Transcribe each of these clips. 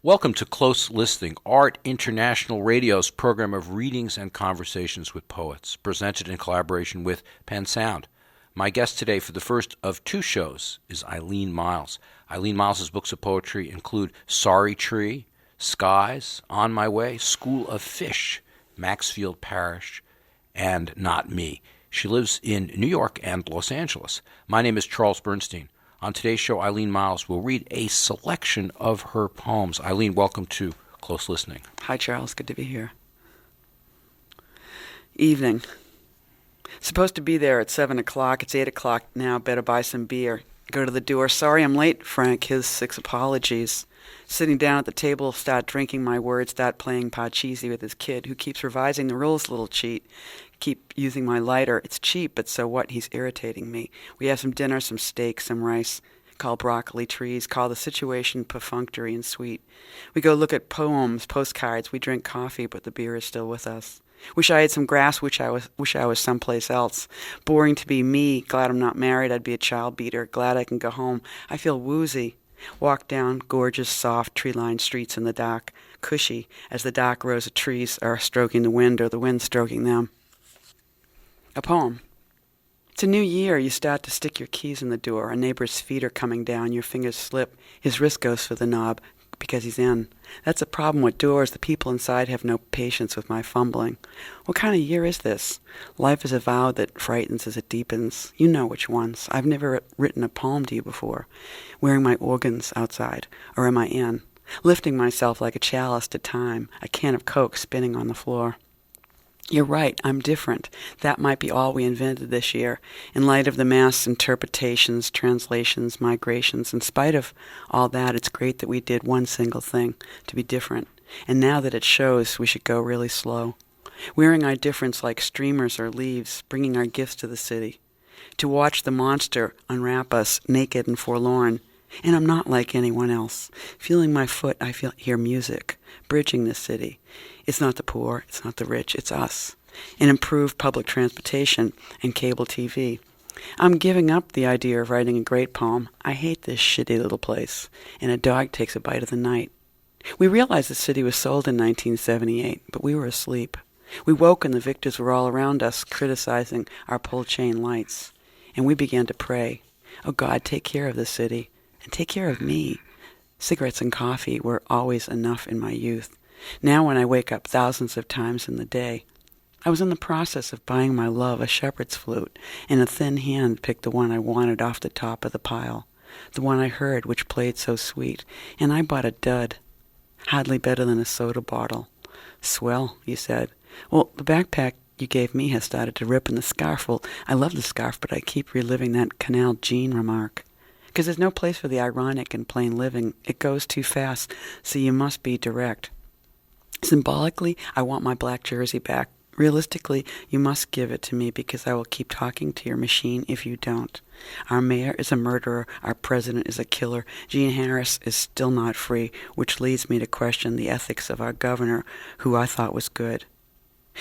Welcome to Close Listening, Art International Radio's program of readings and conversations with poets, presented in collaboration with Penn Sound. My guest today for the first of two shows is Eileen Myles. Eileen Myles' books of poetry include Sorry Tree, Skies, On My Way, School of Fish, Maxfield Parish, and Not Me. She lives in New York and Los Angeles. My name is Charles Bernstein. On today's show, Eileen Myles will read a selection of her poems. Eileen, welcome to Close Listening. Hi, Charles. Good to be here. Evening. Supposed to be there at 7 o'clock. It's 8 o'clock now. Better buy some beer. Go to the door. Sorry I'm late, Frank. His 6 apologies. Sitting down at the table, start drinking my words, start playing Pachisi with his kid, who keeps revising the rules, little cheat. Keep using my lighter. It's cheap, but so what? He's irritating me. We have some dinner, some steak, some rice. Call broccoli trees. Call the situation perfunctory and sweet. We go look at poems, postcards. We drink coffee, but the beer is still with us. Wish I had some grass. Wish I was someplace else. Boring to be me. Glad I'm not married. I'd be a child beater. Glad I can go home. I feel woozy. Walk down gorgeous, soft, tree-lined streets in the dark, cushy, as the dark rows of trees are stroking the wind or the wind stroking them. A poem. It's a new year. You start to stick your keys in the door. A neighbor's feet are coming down. Your fingers slip. His wrist goes for the knob because he's in. That's a problem with doors. The people inside have no patience with my fumbling. What kind of year is this? Life is a vow that frightens as it deepens. You know which ones. I've never written a poem to you before. Wearing my organs outside. Or am I in? Lifting myself like a chalice to time. A can of Coke spinning on the floor. You're right, I'm different. That might be all we invented this year. In light of the mass interpretations, translations, migrations, in spite of all that, it's great that we did one single thing, to be different. And now that it shows, we should go really slow. Wearing our difference like streamers or leaves, bringing our gifts to the city. To watch the monster unwrap us, naked and forlorn. And I'm not like anyone else. Feeling my foot, I hear music, bridging the city. It's not the poor, it's not the rich, it's us. And improved public transportation and cable TV. I'm giving up the idea of writing a great poem. I hate this shitty little place. And a dog takes a bite of the night. We realized the city was sold in 1978, but we were asleep. We woke and the victors were all around us, criticizing our pull chain lights. And we began to pray. Oh God, take care of the city. And take care of me. Cigarettes and coffee were always enough in my youth. Now when I wake up thousands of times in the day, I was in the process of buying my love a shepherd's flute, and a thin hand picked the one I wanted off the top of the pile, the one I heard which played so sweet, and I bought a dud, hardly better than a soda bottle. Swell, you said. Well, the backpack you gave me has started to rip in the scarf. Well, I love the scarf, but I keep reliving that Canal Jean remark. Because there's no place for the ironic in plain living. It goes too fast, so you must be direct. Symbolically, I want my black jersey back. Realistically, you must give it to me because I will keep talking to your machine if you don't. Our mayor is a murderer. Our president is a killer. Jean Harris is still not free, which leads me to question the ethics of our governor, who I thought was good.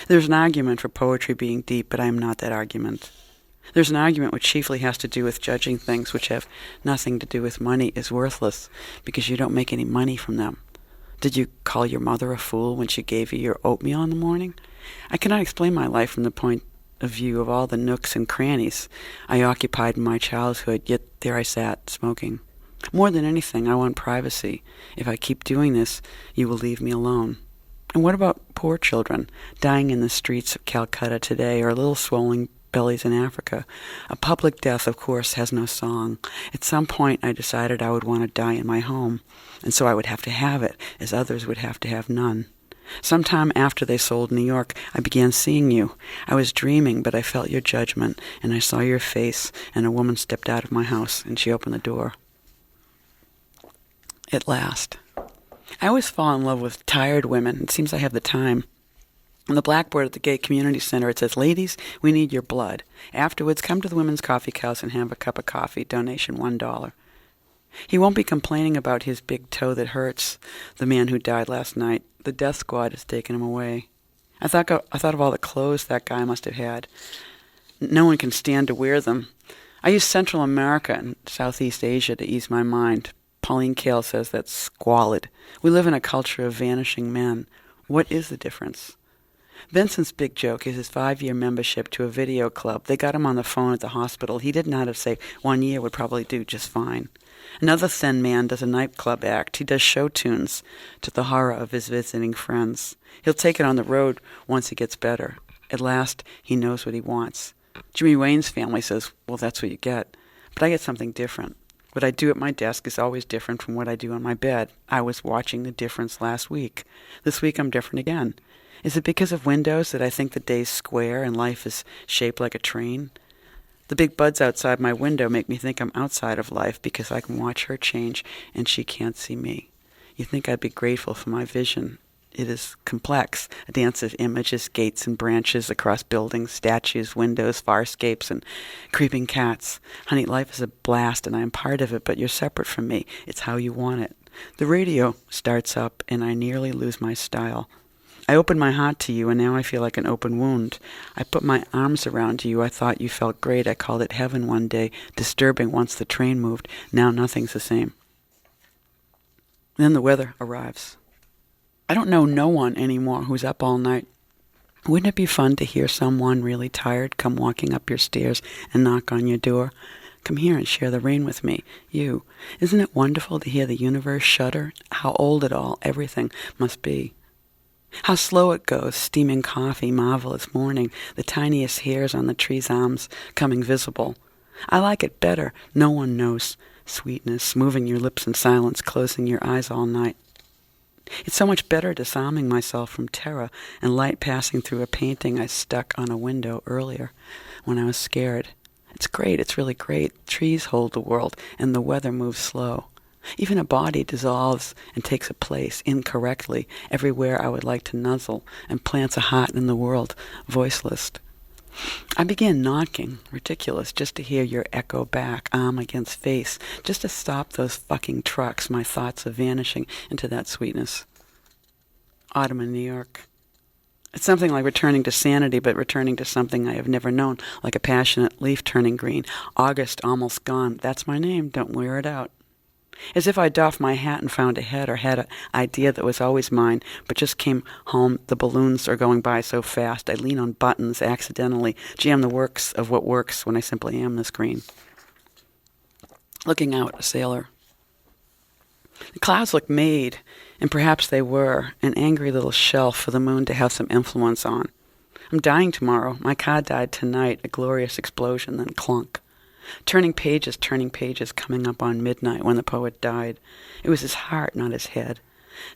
There's an argument for poetry being deep, but I am not that argument. There's an argument which chiefly has to do with judging things which have nothing to do with money is worthless because you don't make any money from them. Did you call your mother a fool when she gave you your oatmeal in the morning? I cannot explain my life from the point of view of all the nooks and crannies I occupied in my childhood, yet there I sat, smoking. More than anything, I want privacy. If I keep doing this, you will leave me alone. And what about poor children dying in the streets of Calcutta today, or little swollen bellies in Africa? A public death, of course, has no song. At some point, I decided I would want to die in my home, and so I would have to have it, as others would have to have none. Sometime after they sold New York, I began seeing you. I was dreaming, but I felt your judgment, and I saw your face, and a woman stepped out of my house, and she opened the door. At last. I always fall in love with tired women. It seems I have the time. On the blackboard at the Gay Community Center, it says, "Ladies, we need your blood. Afterwards, come to the Women's Coffee House and have a cup of coffee. Donation $1. He won't be complaining about his big toe that hurts, the man who died last night. The death squad has taken him away. I thought of all the clothes that guy must have had. No one can stand to wear them. I use Central America and Southeast Asia to ease my mind. Pauline Kael says that's squalid. We live in a culture of vanishing men. What is the difference? Vincent's big joke is his 5-year membership to a video club. They got him on the phone at the hospital. He didn't know how to say 1 year would probably do just fine. Another thin man does a nightclub act. He does show tunes to the horror of his visiting friends. He'll take it on the road once he gets better. At last, he knows what he wants. Jimmy Wayne's family says, well, that's what you get. But I get something different. What I do at my desk is always different from what I do on my bed. I was watching the difference last week. This week I'm different again. Is it because of windows that I think the day's square and life is shaped like a train? The big buds outside my window make me think I'm outside of life because I can watch her change and she can't see me. You'd think I'd be grateful for my vision. It is complex, a dance of images, gates and branches across buildings, statues, windows, farscapes, and creeping cats. Honey, life is a blast and I am part of it, but you're separate from me. It's how you want it. The radio starts up and I nearly lose my style. I opened my heart to you, and now I feel like an open wound. I put my arms around you. I thought you felt great. I called it heaven one day, disturbing once the train moved. Now nothing's the same. Then the weather arrives. I don't know no one anymore who's up all night. Wouldn't it be fun to hear someone really tired come walking up your stairs and knock on your door? Come here and share the rain with me. You. Isn't it wonderful to hear the universe shudder? How old it all, everything, must be. How slow it goes, steaming coffee, marvelous morning, the tiniest hairs on the tree's arms coming visible. I like it better. No one knows. Sweetness, moving your lips in silence, closing your eyes all night. It's so much better disarming myself from terror and light passing through a painting I stuck on a window earlier when I was scared. It's great. It's really great. Trees hold the world, and the weather moves slow. Even a body dissolves and takes a place incorrectly everywhere I would like to nuzzle and plants a heart in the world, voiceless. I began knocking, ridiculous, just to hear your echo back, arm against face, just to stop those fucking trucks, my thoughts of vanishing into that sweetness. Autumn in New York. It's something like returning to sanity, but returning to something I have never known, like a passionate leaf turning green. August almost gone. That's my name. Don't wear it out. As if I doffed my hat and found a head or had an idea that was always mine, but just came home. The balloons are going by so fast. I lean on buttons accidentally, jam the works of what works when I simply am the screen. Looking out, a sailor. The clouds look made, and perhaps they were, an angry little shelf for the moon to have some influence on. I'm dying tomorrow. My car died tonight, a glorious explosion, then clunk. Turning pages, coming up on midnight when the poet died. It was his heart, not his head.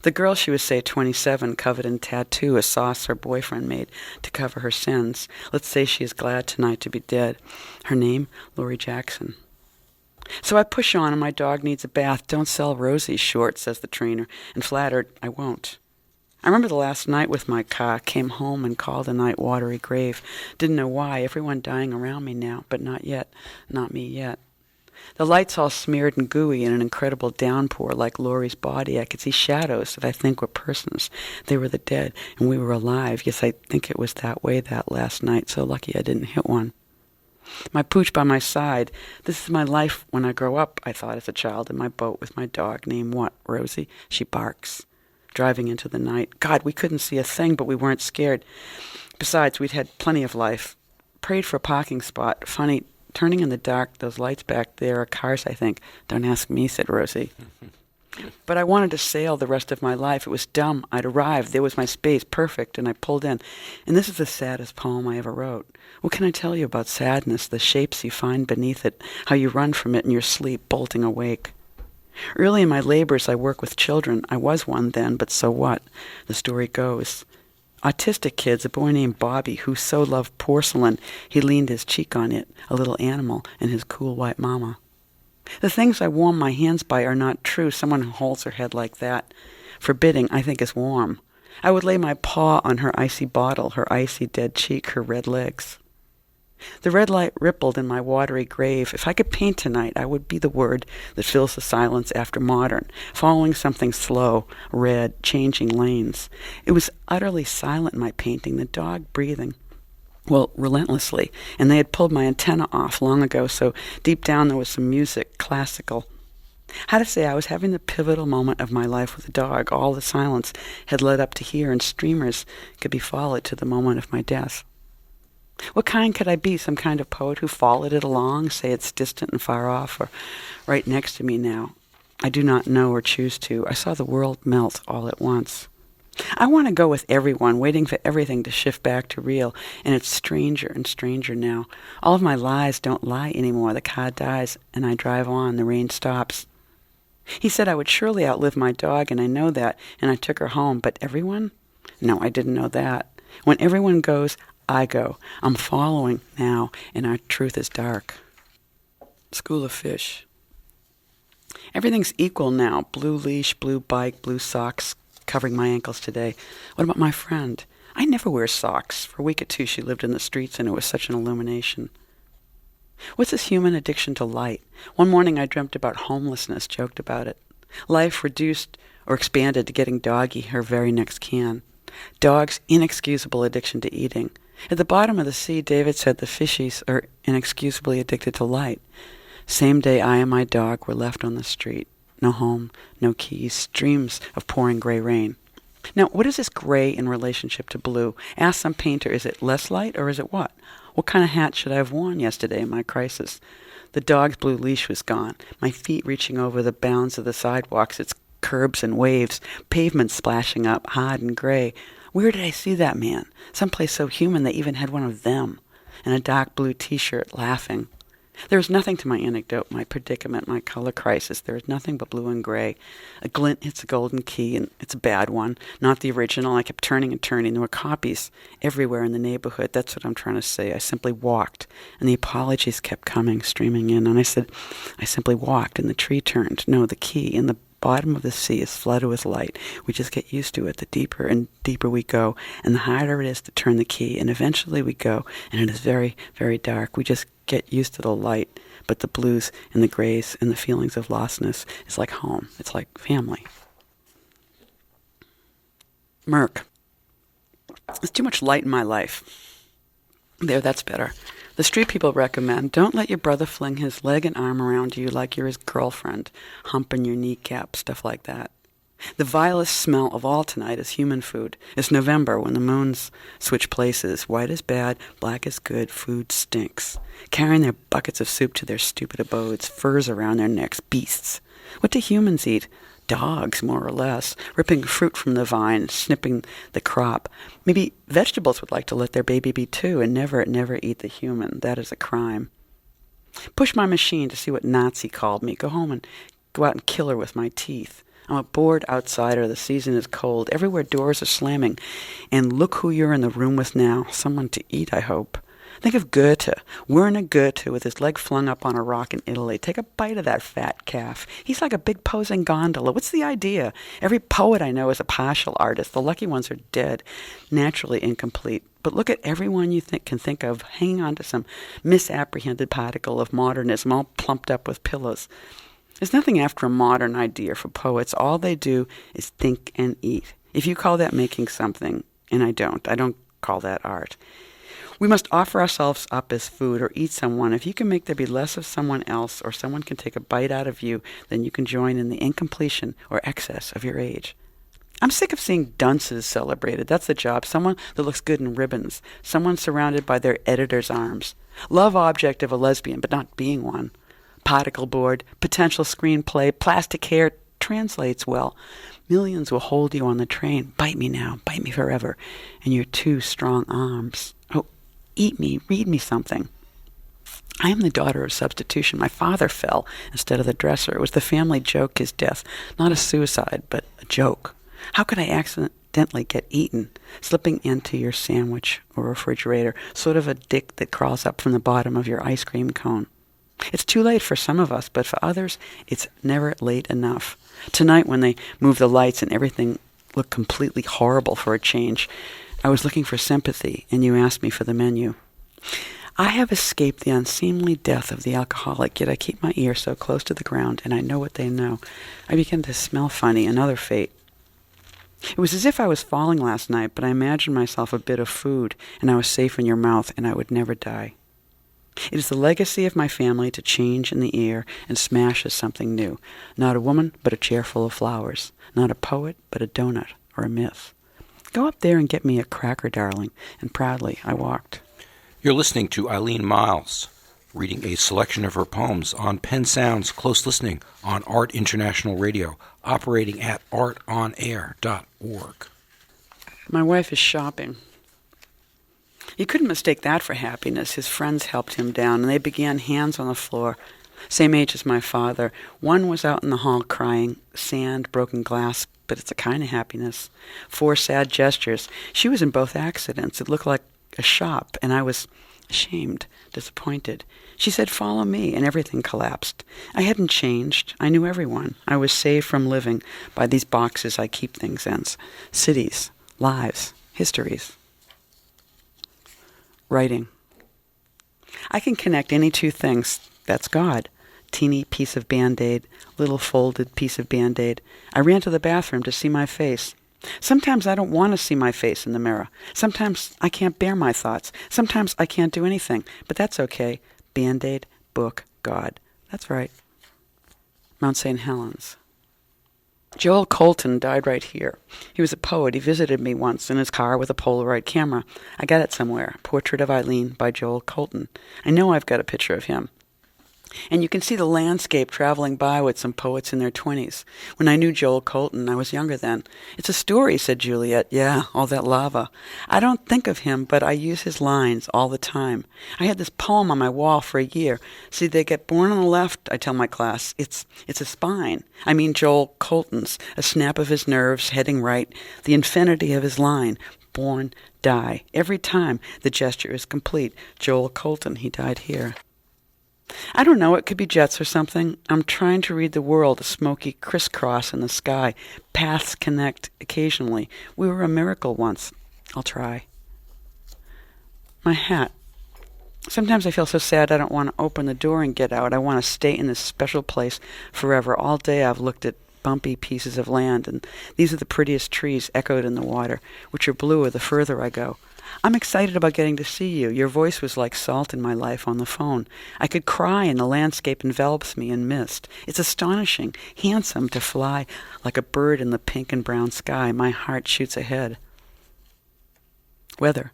The girl, she was, say, 27, covered in tattoo, a sauce her boyfriend made to cover her sins. Let's say she is glad tonight to be dead. Her name, Lori Jackson. So I push on, and my dog needs a bath. Don't sell Rosie short, says the trainer, and flattered, I won't. I remember the last night with my car, came home and called the night watery grave. Didn't know why, everyone dying around me now, but not yet, not me yet. The lights all smeared and gooey in an incredible downpour like Laurie's body. I could see shadows that I think were persons. They were the dead, and we were alive. Yes, I think it was that way that last night, so lucky I didn't hit one. My pooch by my side. This is my life when I grow up, I thought as a child, in my boat with my dog. Name what? Rosie? She barks. Driving into the night. God, we couldn't see a thing, but we weren't scared. Besides, we'd had plenty of life. Prayed for a parking spot. Funny, turning in the dark, those lights back there are cars, I think. Don't ask me, said Rosie. But I wanted to sail the rest of my life. It was dumb. I'd arrived. There was my space, perfect, and I pulled in. And this is the saddest poem I ever wrote. What can I tell you about sadness, the shapes you find beneath it, how you run from it in your sleep, bolting awake? Early in my labors, I work with children. I was one then, but so what? The story goes. Autistic kids, a boy named Bobby, who so loved porcelain, he leaned his cheek on it, a little animal, and his cool white mama. The things I warm my hands by are not true. Someone who holds her head like that, forbidding, I think is warm. I would lay my paw on her icy bottle, her icy dead cheek, her red legs. The red light rippled in my watery grave. If I could paint tonight, I would be the word that fills the silence after modern, following something slow, red, changing lanes. It was utterly silent in my painting, the dog breathing, well, relentlessly, and they had pulled my antenna off long ago, so deep down there was some music, classical. How to say I was having the pivotal moment of my life with a dog. All the silence had led up to here, and streamers could be followed to the moment of my death. What kind could I be? Some kind of poet who followed it along, say it's distant and far off, or right next to me now? I do not know or choose to. I saw the world melt all at once. I want to go with everyone, waiting for everything to shift back to real, and it's stranger and stranger now. All of my lies don't lie anymore. The car dies, and I drive on. The rain stops. He said I would surely outlive my dog, and I know that, and I took her home. But everyone? No, I didn't know that. When everyone goes, I go. I'm following now, and our truth is dark. School of Fish. Everything's equal now. Blue leash, blue bike, blue socks covering my ankles today. What about my friend? I never wear socks. For a week or two she lived in the streets, and it was such an illumination. What's this human addiction to light? One morning I dreamt about homelessness, joked about it. Life reduced or expanded to getting doggy her very next can. Dog's inexcusable addiction to eating. At the bottom of the sea, David said the fishies are inexcusably addicted to light. Same day I and my dog were left on the street. No home, no keys, streams of pouring gray rain. Now, what is this gray in relationship to blue? Ask some painter, is it less light or is it what? What kind of hat should I have worn yesterday in my crisis? The dog's blue leash was gone, my feet reaching over the bounds of the sidewalks, its curbs and waves, pavements splashing up, hard and gray. Where did I see that man? Someplace so human they even had one of them, in a dark blue T-shirt, laughing. There is nothing to my anecdote, my predicament, my color crisis. There is nothing but blue and gray. A glint hits a golden key, and it's a bad one, not the original. I kept turning and turning. There were copies everywhere in the neighborhood. That's what I'm trying to say. I simply walked, and the apologies kept coming, streaming in. And I said, I simply walked, and the tree turned. No, the key in the bottom of the sea is flooded with light. We just get used to it. The deeper and deeper we go, and the harder it is to turn the key. And eventually we go, and it is very, very dark. We just get used to the light, but the blues and the grays and the feelings of lostness is like home. It's like family. Merc. There's too much light in my life. There, that's better. The street people recommend, don't let your brother fling his leg and arm around you like you're his girlfriend, humping your kneecap, stuff like that. The vilest smell of all tonight is human food. It's November when the moons switch places. White is bad, black is good, food stinks. Carrying their buckets of soup to their stupid abodes, furs around their necks, beasts. What do humans eat? Dogs, more or less, ripping fruit from the vine, snipping the crop. Maybe vegetables would like to let their baby be too, and never eat the human. That is a crime. Push my machine to see what Nazi called me. Go home and go out and kill her with my teeth. I'm a bored outsider. The season is cold. Everywhere doors are slamming. And look who you're in the room with now. Someone to eat, I hope. Think of Goethe, Werner Goethe, with his leg flung up on a rock in Italy. Take a bite of that fat calf. He's like a big posing gondola. What's the idea? Every poet I know is a partial artist. The lucky ones are dead, naturally incomplete. But look at everyone you can think of hanging on to some misapprehended particle of modernism, all plumped up with pillows. There's nothing after a modern idea for poets. All they do is think and eat. If you call that making something, and I don't call that art. We must offer ourselves up as food or eat someone. If you can make there be less of someone else, or someone can take a bite out of you, then you can join in the incompletion or excess of your age. I'm sick of seeing dunces celebrated. That's the job. Someone that looks good in ribbons. Someone surrounded by their editor's arms. Love object of a lesbian, but not being one. Particle board, potential screenplay, plastic hair translates well. Millions will hold you on the train. Bite me now, bite me forever. And your two strong arms. Oh, eat me, read me something. I am the daughter of substitution. My father fell instead of the dresser. It was the family joke, his death. Not a suicide, but a joke. How could I accidentally get eaten? Slipping into your sandwich or refrigerator, sort of a dick that crawls up from the bottom of your ice cream cone. It's too late for some of us, but for others, it's never late enough. Tonight, when they moved the lights and everything looked completely horrible for a change, I was looking for sympathy, and you asked me for the menu. I have escaped the unseemly death of the alcoholic, yet I keep my ear so close to the ground, and I know what they know. I begin to smell funny, another fate. It was as if I was falling last night, but I imagined myself a bit of food, and I was safe in your mouth, and I would never die. It is the legacy of my family to change in the air and smash as something new. Not a woman, but a chair full of flowers. Not a poet, but a donut or a myth. Go up there and get me a cracker, darling. And proudly I walked. You're listening to Eileen Myles, reading a selection of her poems on Penn Sound's Close Listening on Art International Radio, operating at artonair.org. My wife is shopping. You couldn't mistake that for happiness. His friends helped him down, and they began hands on the floor. Same age as my father. One was out in the hall crying, sand, broken glass, but it's a kind of happiness. 4 sad gestures. She was in both accidents. It looked like a shop, and I was ashamed, disappointed. She said, "Follow me," and everything collapsed. I hadn't changed. I knew everyone. I was saved from living by these boxes I keep things in. Cities, lives, histories. Writing. I can connect any two things. That's God. Teeny piece of Band-Aid, little folded piece of Band-Aid. I ran to the bathroom to see my face. Sometimes I don't want to see my face in the mirror. Sometimes I can't bear my thoughts. Sometimes I can't do anything. But that's okay. Band-Aid, book, God. That's right. Mount St. Helens. Joel Colton died right here. He was a poet. He visited me once in his car with a Polaroid camera. I got it somewhere. Portrait of Eileen by Joel Colton. I know I've got a picture of him. And you can see the landscape traveling by with some poets in their 20s. When I knew Joel Colton, I was younger then. "It's a story," said Juliet. "Yeah, all that lava." I don't think of him, but I use his lines all the time. I had this poem on my wall for a year. "See, they get born on the left," I tell my class. It's a spine. I mean Joel Colton's, a snap of his nerves heading right, the infinity of his line. Born, die. Every time the gesture is complete. Joel Colton, he died here. I don't know, it could be jets or something. I'm trying to read the world, a smoky crisscross in the sky. Paths connect occasionally. We were a miracle once. I'll try. My hat. Sometimes I feel so sad I don't want to open the door and get out. I want to stay in this special place forever. All day I've looked at bumpy pieces of land, and these are the prettiest trees echoed in the water, which are bluer the further I go. I'm excited about getting to see you. Your voice was like salt in my life on the phone. I could cry and the landscape envelops me in mist. It's astonishing, handsome to fly like a bird in the pink and brown sky. My heart shoots ahead. Weather.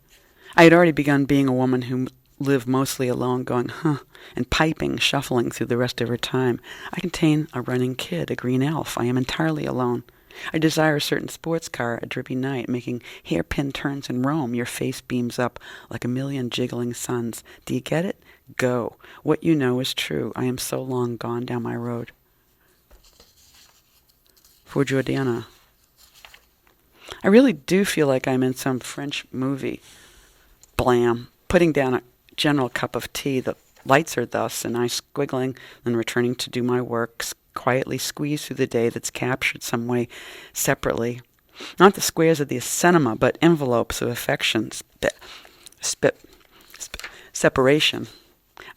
I had already begun being a woman who lived mostly alone, going, huh, and piping, shuffling through the rest of her time. I contain a running kid, a green elf. I am entirely alone. I desire a certain sports car, a drippy night, making hairpin turns in Rome. Your face beams up like a million jiggling suns. Do you get it? Go. What you know is true. I am so long gone down my road. For Jordana. I really do feel like I'm in some French movie. Blam. Putting down a general cup of tea. The lights are thus, and I squiggling, then returning to do my work, quietly squeeze through the day that's captured some way separately. Not the squares of the cinema, but envelopes of affection, separation.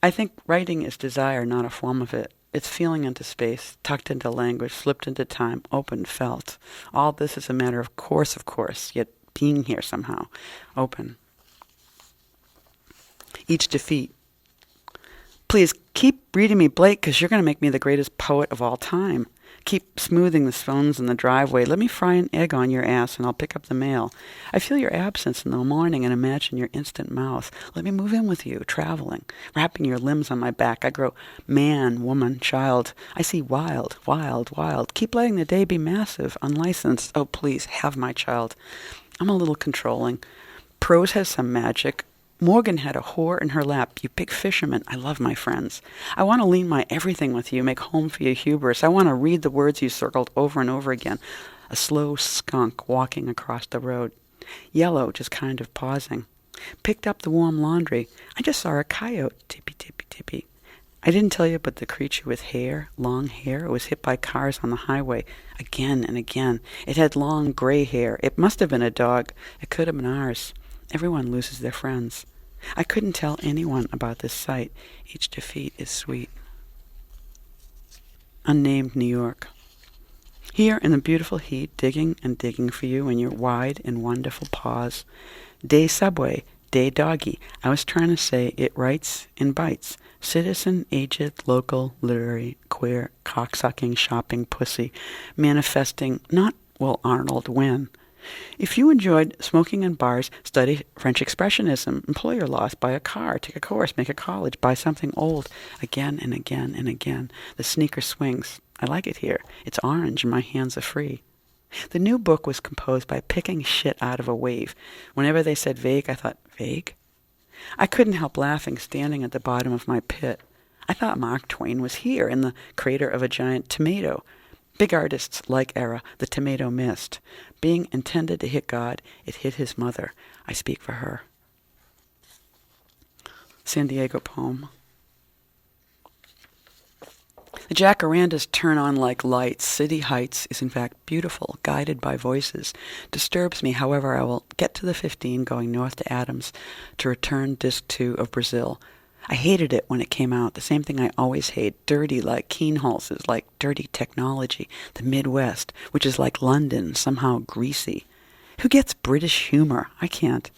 I think writing is desire, not a form of it. It's feeling into space, tucked into language, slipped into time, open, felt. All this is a matter of course, yet being here somehow, open. Each defeat. Please keep reading me, Blake, because you're going to make me the greatest poet of all time. Keep smoothing the stones in the driveway. Let me fry an egg on your ass, and I'll pick up the mail. I feel your absence in the morning and imagine your instant mouth. Let me move in with you, traveling, wrapping your limbs on my back. I grow man, woman, child. I see wild, wild, wild. Keep letting the day be massive, unlicensed. Oh, please, have my child. I'm a little controlling. Prose has some magic. Morgan had a whore in her lap. You big fisherman. I love my friends. I want to lean my everything with you, make home for your hubris. I want to read the words you circled over and over again. A slow skunk walking across the road. Yellow, just kind of pausing. Picked up the warm laundry. I just saw a coyote. Tippy, tippy, tippy. I didn't tell you, but the creature with hair, long hair, was hit by cars on the highway again and again. It had long gray hair. It must have been a dog. It could have been ours. Everyone loses their friends. I couldn't tell anyone about this sight. Each defeat is sweet. Unnamed New York. Here in the beautiful heat, digging and digging for you in your wide and wonderful paws. Day subway, Day doggy. I was trying to say it writes in bites. Citizen, aged, local, literary, queer, cocksucking, shopping, pussy, manifesting, not, well, Arnold, when. If you enjoyed smoking in bars, study French Expressionism, employ your loss, buy a car, take a course, make a college, buy something old, again and again and again. The sneaker swings. I like it here. It's orange and my hands are free. The new book was composed by picking shit out of a wave. Whenever they said vague, I thought, vague? I couldn't help laughing standing at the bottom of my pit. I thought Mark Twain was here in the crater of a giant tomato. Big artists like era, the tomato missed. Being intended to hit God, it hit his mother. I speak for her. San Diego poem. The jacarandas turn on like lights. City Heights is in fact beautiful, guided by voices. Disturbs me, however, I will get to the 15 going north to Adams to return disc 2 of Brazil. I hated it when it came out, the same thing I always hate, dirty like Keenholz's, like dirty technology, the Midwest, which is like London, somehow greasy. Who gets British humor? I can't.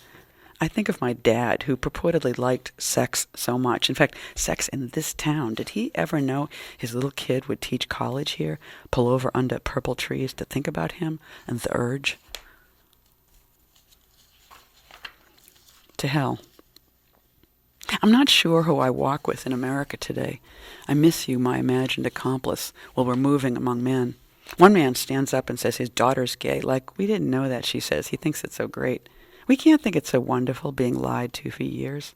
I think of my dad, who purportedly liked sex so much. In fact, sex in this town. Did he ever know his little kid would teach college here, pull over under purple trees to think about him and the urge? To hell. I'm not sure who I walk with in America today. I miss you, my imagined accomplice, while we're moving among men. One man stands up and says his daughter's gay. Like, we didn't know that, she says. He thinks it's so great. We can't think it's so wonderful being lied to for years.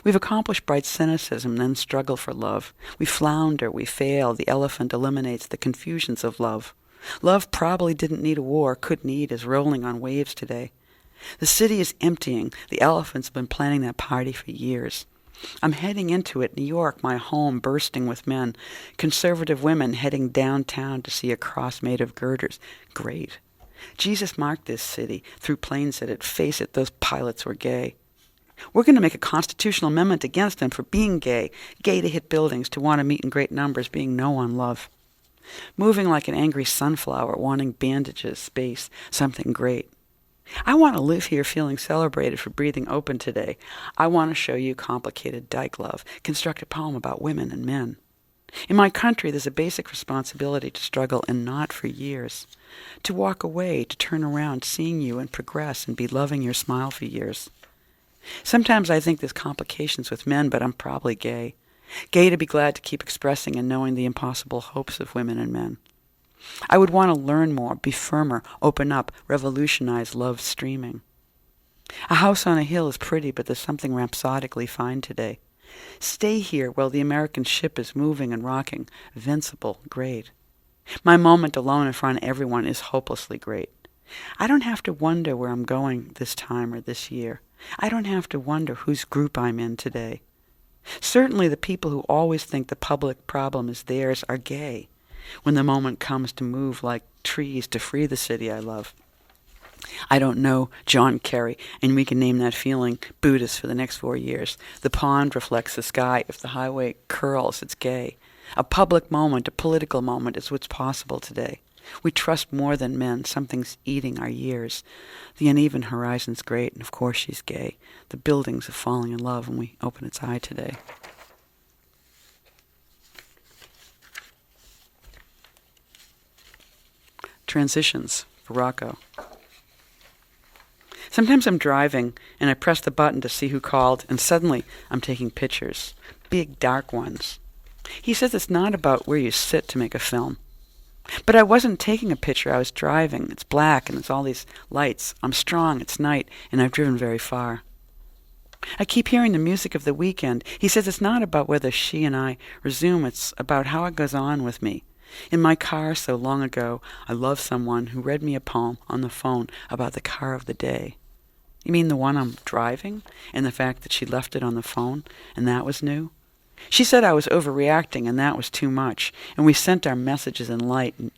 We've accomplished bright cynicism, then struggle for love. We flounder, we fail. The elephant eliminates the confusions of love. Love probably didn't need a war, couldn't eat, is rolling on waves today. The city is emptying. The elephants have been planning that party for years. I'm heading into it, New York, my home, bursting with men. Conservative women heading downtown to see a cross made of girders. Great. Jesus marked this city, threw planes at it. Face it, those pilots were gay. We're going to make a constitutional amendment against them for being gay. Gay to hit buildings, to want to meet in great numbers, being no on love. Moving like an angry sunflower, wanting bandages, space, something great. I want to live here feeling celebrated for breathing open today. I want to show you complicated dyke love, construct a poem about women and men. In my country, there's a basic responsibility to struggle and not for years. To walk away, to turn around, seeing you and progress and be loving your smile for years. Sometimes I think there's complications with men, but I'm probably gay. Gay to be glad to keep expressing and knowing the impossible hopes of women and men. I would want to learn more, be firmer, open up, revolutionize love streaming. A house on a hill is pretty, but there's something rhapsodically fine today. Stay here while the American ship is moving and rocking. Invincible, great. My moment alone in front of everyone is hopelessly great. I don't have to wonder where I'm going this time or this year. I don't have to wonder whose group I'm in today. Certainly the people who always think the public problem is theirs are gay when the moment comes to move like trees to free the city I love. I don't know John Kerry, and we can name that feeling Buddhist for the next 4 years. The pond reflects the sky. If the highway curls, it's gay. A public moment, a political moment is what's possible today. We trust more than men. Something's eating our years. The uneven horizon's great, and of course she's gay. The buildings are falling in love when we open its eye today. Transitions for Rocco. Sometimes I'm driving and I press the button to see who called, and suddenly I'm taking pictures. Big, dark ones. He says it's not about where you sit to make a film. But I wasn't taking a picture, I was driving. It's black and it's all these lights. I'm strong, it's night, and I've driven very far. I keep hearing the music of the weekend. He says it's not about whether she and I resume, it's about how it goes on with me. In my car so long ago, I loved someone who read me a poem on the phone about the car of the day. You mean the one I'm driving? And the fact that she left it on the phone, and that was new? She said I was overreacting, and that was too much. And we sent our messages in light, and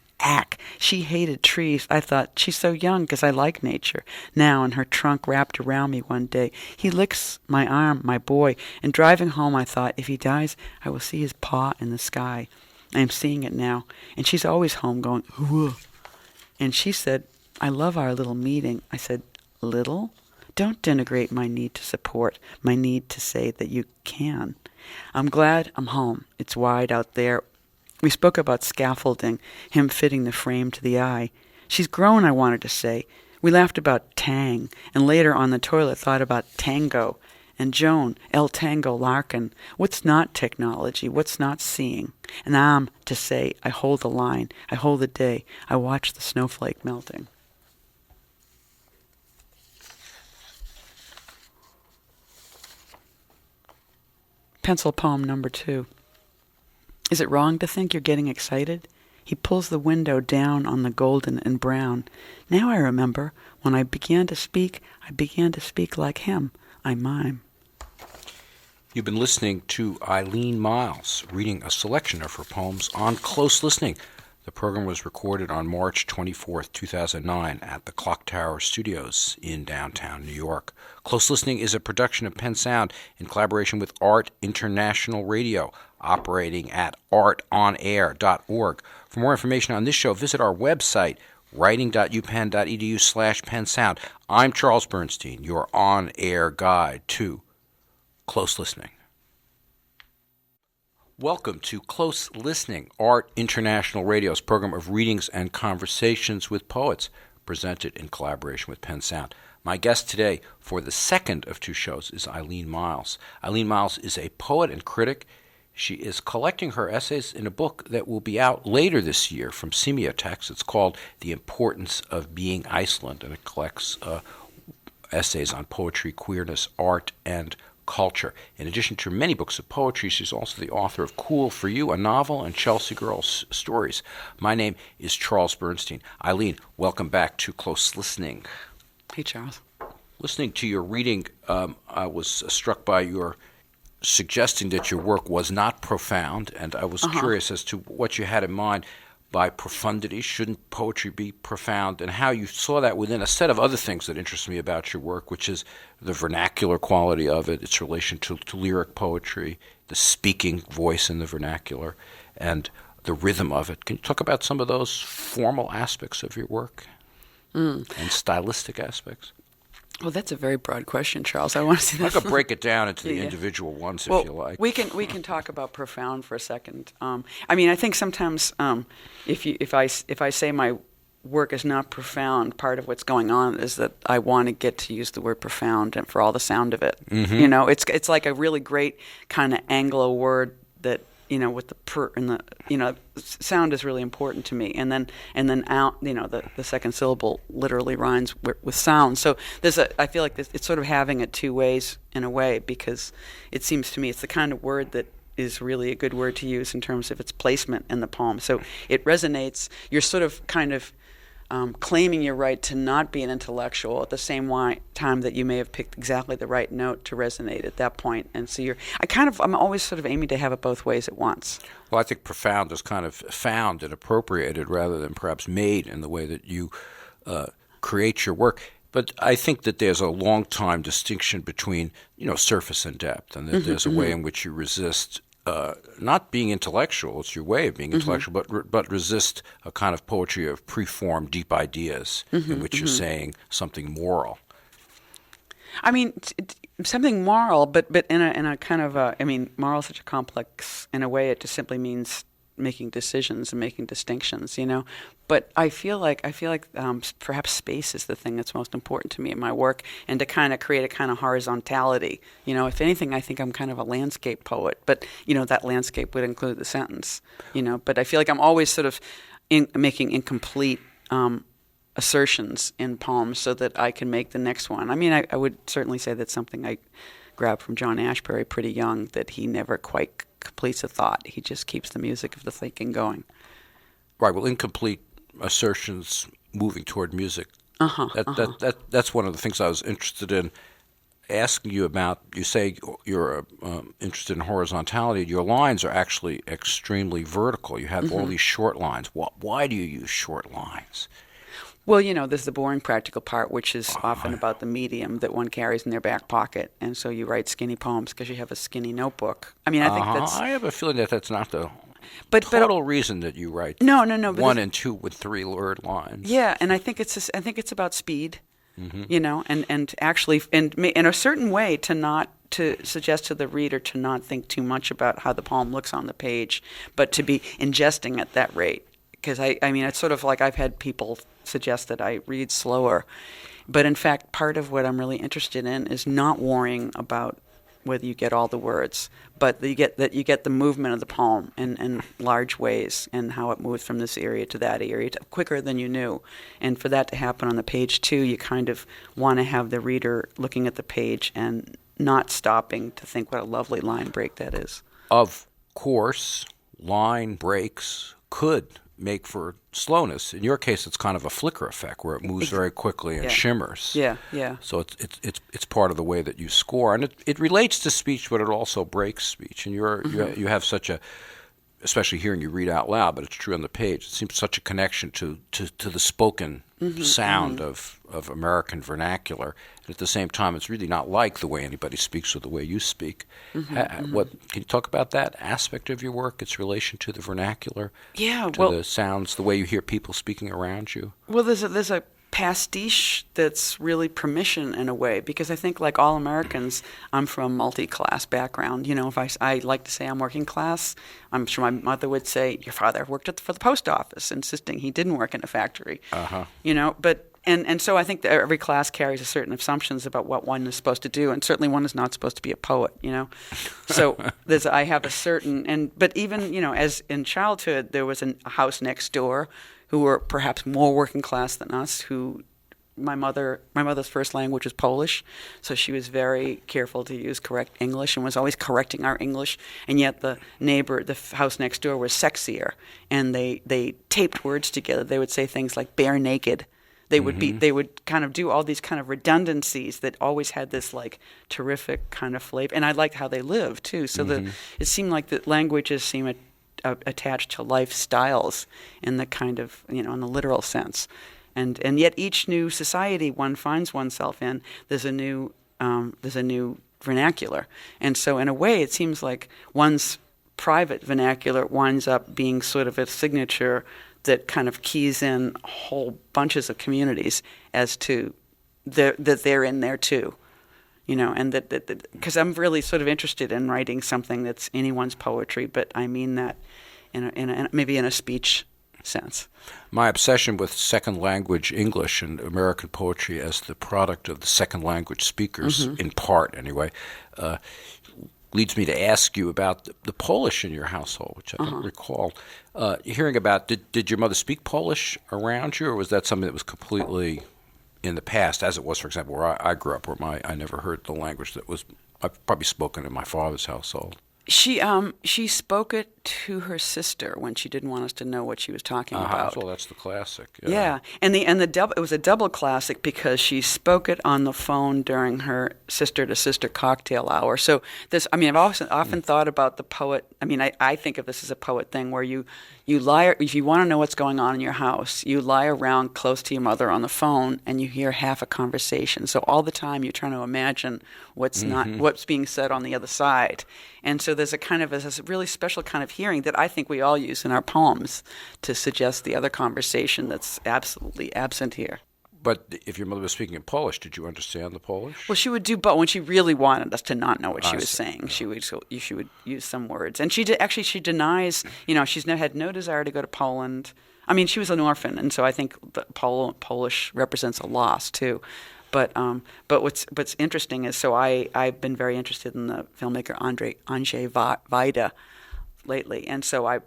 she hated trees. I thought, she's so young because I like nature. Now, in her trunk wrapped around me one day, he licks my arm, my boy, and driving home I thought, if he dies, I will see his paw in the sky. I am seeing it now, and she's always home going, ooh. And she said, I love our little meeting. I said, little? Don't denigrate my need to support, my need to say that you can. I'm glad I'm home. It's wide out there. We spoke about scaffolding, him fitting the frame to the eye. She's grown, I wanted to say. We laughed about tang, and later on the toilet thought about tango. And Joan, El Tango Larkin, what's not technology, what's not seeing? And I'm to say, I hold the line, I hold the day, I watch the snowflake melting. Pencil poem number 2. Is it wrong to think you're getting excited? He pulls the window down on the golden and brown. Now I remember, when I began to speak like him. I mime. You've been listening to Eileen Myles reading a selection of her poems on Close Listening. The program was recorded on March 24th, 2009 at the Clock Tower Studios in downtown New York. Close Listening is a production of Penn Sound in collaboration with Art International Radio, operating at artonair.org. For more information on this show, visit our website, writing.upenn.edu/PennSound. I'm Charles Bernstein, your on-air guide to Close Listening. Welcome to Close Listening, Art International Radio's program of readings and conversations with poets, presented in collaboration with Penn Sound. My guest today for the second of 2 shows is Eileen Myles. Eileen Myles is a poet and critic. She is collecting her essays in a book that will be out later this year from Semiotext. It's called The Importance of Being Iceland, and it collects essays on poetry, queerness, art, and culture. In addition to many books of poetry, she's also the author of Cool for You, a novel, and Chelsea Girls Stories. My name is Charles Bernstein. Eileen, welcome back to Close Listening. Hey, Charles. Listening to your reading, I was struck by your suggesting that your work was not profound, and I was curious as to what you had in mind by profundity. Shouldn't poetry be profound? And how you saw that within a set of other things that interest me about your work, which is the vernacular quality of it, its relation to lyric poetry, the speaking voice in the vernacular, and the rhythm of it. Can you talk about some of those formal aspects of your work and stylistic aspects? Well, that's a very broad question, Charles. I want to see that. I could break it down into the individual ones if you like. We can talk about profound for a second. I mean, I think sometimes if I say my work is not profound, part of what's going on is that I want to get to use the word profound and for all the sound of it. Mm-hmm. You know, it's like a really great kind of Anglo word that, you know, with the per and the, you know, sound is really important to me. And then out, you know, the second syllable literally rhymes with sound. So I feel like it's sort of having it 2 ways in a way, because it seems to me it's the kind of word that is really a good word to use in terms of its placement in the poem. So it resonates. You're sort of kind of claiming your right to not be an intellectual at the same time that you may have picked exactly the right note to resonate at that point. And so I'm always sort of aiming to have it both ways at once. Well, I think profound is kind of found and appropriated rather than perhaps made in the way that you create your work. But I think that there's a long-time distinction between, you know, surface and depth, and that there's a way in which you resist not being intellectual. It's your way of being intellectual, but resist a kind of poetry of preformed deep ideas in which you're saying something moral. I mean, something moral, but in a kind of I mean, moral is such a complex, in a way it just simply means making decisions and making distinctions, you know. But I feel like perhaps space is the thing that's most important to me in my work, and to kind of create a kind of horizontality. You know, if anything, I think I'm kind of a landscape poet, but, you know, that landscape would include the sentence, you know. But I feel like I'm always sort of making incomplete assertions in poems so that I can make the next one. I mean, I would certainly say that's something I grabbed from John Ashbery pretty young, that he never quite completes a thought. He just keeps the music of the thinking going. Right. Well, incomplete assertions moving toward music. That's one of the things I was interested in asking you about. You say you're interested in horizontality. Your lines are actually extremely vertical. You have all these short lines. Why do you use short lines? Well, you know, there's the boring practical part, which is often about the medium that one carries in their back pocket. And so you write skinny poems because you have a skinny notebook. I mean, I think that's... I have a feeling that that's not the total reason that you write no, 1 and 2 with 3 word lines. Yeah, and I think it's about speed. and actually, and in a certain way to suggest to the reader to not think too much about how the poem looks on the page, but to be ingesting at that rate. Because I mean, it's sort of like I've had people suggest that I read slower. But in fact, part of what I'm really interested in is not worrying about whether you get all the words, but you get the movement of the poem in large ways, and how it moves from this area to that area quicker than you knew. And for that to happen on the page too, you kind of want to have the reader looking at the page and not stopping to think what a lovely line break that is. Of course, line breaks could make for slowness. In your case, it's kind of a flicker effect where it moves very quickly and shimmers. Yeah. So it's part of the way that you score, and it relates to speech, but it also breaks speech. And you have such a, especially hearing you read out loud, but it's true on the page. It seems such a connection to the spoken sound of American vernacular. And at the same time, it's really not like the way anybody speaks or the way you speak. What can you talk about that aspect of your work? Its relation to the vernacular, the sounds, the way you hear people speaking around you. Well, there's a pastiche that's really permission in a way, because I think, like all Americans, I'm from a multi-class background. If I like to say I'm working class, I'm sure my mother would say, your father worked for the post office, insisting he didn't work in a factory. But and so I think that every class carries a certain assumptions about what one is supposed to do, and certainly one is not supposed to be a poet. So I have a certain, but even as in childhood, there was a house next door who were perhaps more working class than us, who my mother's first language was Polish, so she was very careful to use correct English and was always correcting our English. And yet the house next door was sexier, and they taped words together. They would say things like bare naked. They would kind of do all these kind of redundancies that always had this like terrific kind of flavor. And I liked how they lived too. So it seemed like the languages seemed attached to lifestyles in the kind of, in the literal sense. And yet each new society one finds oneself in, there's a new vernacular. And so in a way it seems like one's private vernacular winds up being sort of a signature that kind of keys in whole bunches of communities as to that they're in there too. And that because I'm really sort of interested in writing something that's anyone's poetry, but I mean that maybe in a speech sense. My obsession with second language English and American poetry as the product of the second language speakers, in part anyway, leads me to ask you about the Polish in your household, which I don't recall. Hearing about, did your mother speak Polish around you, or was that something that was completely in the past, as it was, for example, where I grew up, where I never heard the language that was probably spoken in my father's household? She spoke it to her sister when she didn't want us to know what she was talking about. Well, that's the classic. Yeah. And it was a double classic because she spoke it on the phone during her sister-to-sister cocktail hour. So I've often thought about the poet. I think of this as a poet thing where you lie, if you want to know what's going on in your house, you lie around close to your mother on the phone and you hear half a conversation. So all the time you're trying to imagine what's being said on the other side. And so there's a really special kind of hearing that I think we all use in our poems to suggest the other conversation that's absolutely absent here. But if your mother was speaking in Polish, did you understand the Polish? Well, she would do both. When she really wanted us to not know what she was saying, she would use some words. And she denies, she's had no desire to go to Poland. She was an orphan, and so I think the Polish represents a loss too. But what's interesting is, so I've been very interested in the filmmaker Andrzej Wajda lately, and so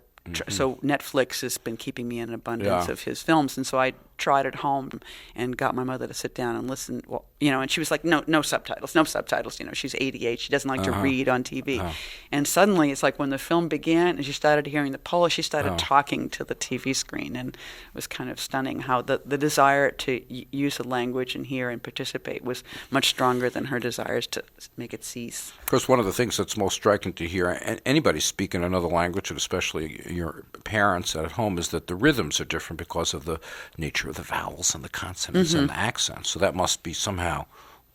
so Netflix has been keeping me in an abundance of his films, and so I tried at home and got my mother to sit down and listen. Well, and she was like, no subtitles. She's 88. She doesn't like to read on TV. And suddenly, it's like when the film began and she started hearing the Polish, she started talking to the TV screen, and it was kind of stunning how the desire to use the language and hear and participate was much stronger than her desires to make it cease. Of course, one of the things that's most striking to hear anybody speak in another language, and especially your parents at home, is that the rhythms are different because of the nature of the vowels and the consonants and the accents. So that must be somehow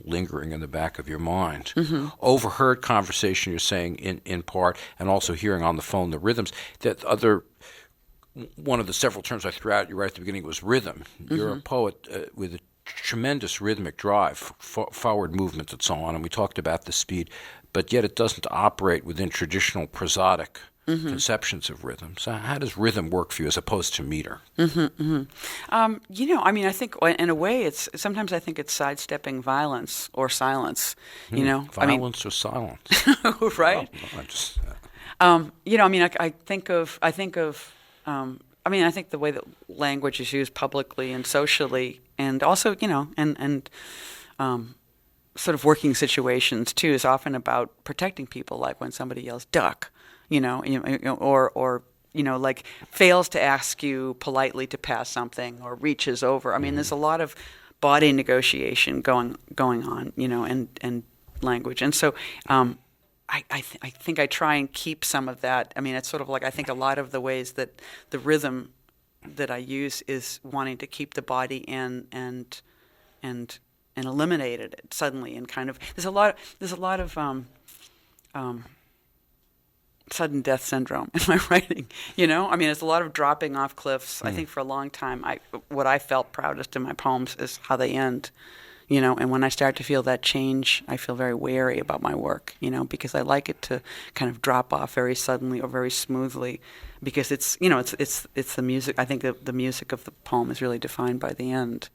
lingering in the back of your mind. Overheard conversation, you're saying, in part, and also hearing on the phone the rhythms. One of the several terms I threw out you right at the beginning was rhythm. You're a poet with a tremendous rhythmic drive, forward movement and so on, and we talked about the speed, but yet it doesn't operate within traditional prosodic conceptions of rhythm. So how does rhythm work for you as opposed to meter? I think in a way sometimes I think it's sidestepping violence or silence, Violence or silence? Right? Well, I think the way that language is used publicly and socially, and also, and sort of working situations too, is often about protecting people. Like when somebody yells "duck," or like fails to ask you politely to pass something, or reaches over. I mean, there's a lot of body negotiation going on, and language, and so. I think I try and keep some of that. I mean, it's sort of like I think a lot of the ways that the rhythm that I use is wanting to keep the body in and eliminate it suddenly, and kind of there's a lot of sudden death syndrome in my writing. There's a lot of dropping off cliffs. I think for a long time, what I felt proudest in my poems is how they end. And when I start to feel that change, I feel very wary about my work, because I like it to kind of drop off very suddenly or very smoothly, because it's the music. I think the music of the poem is really defined by the end.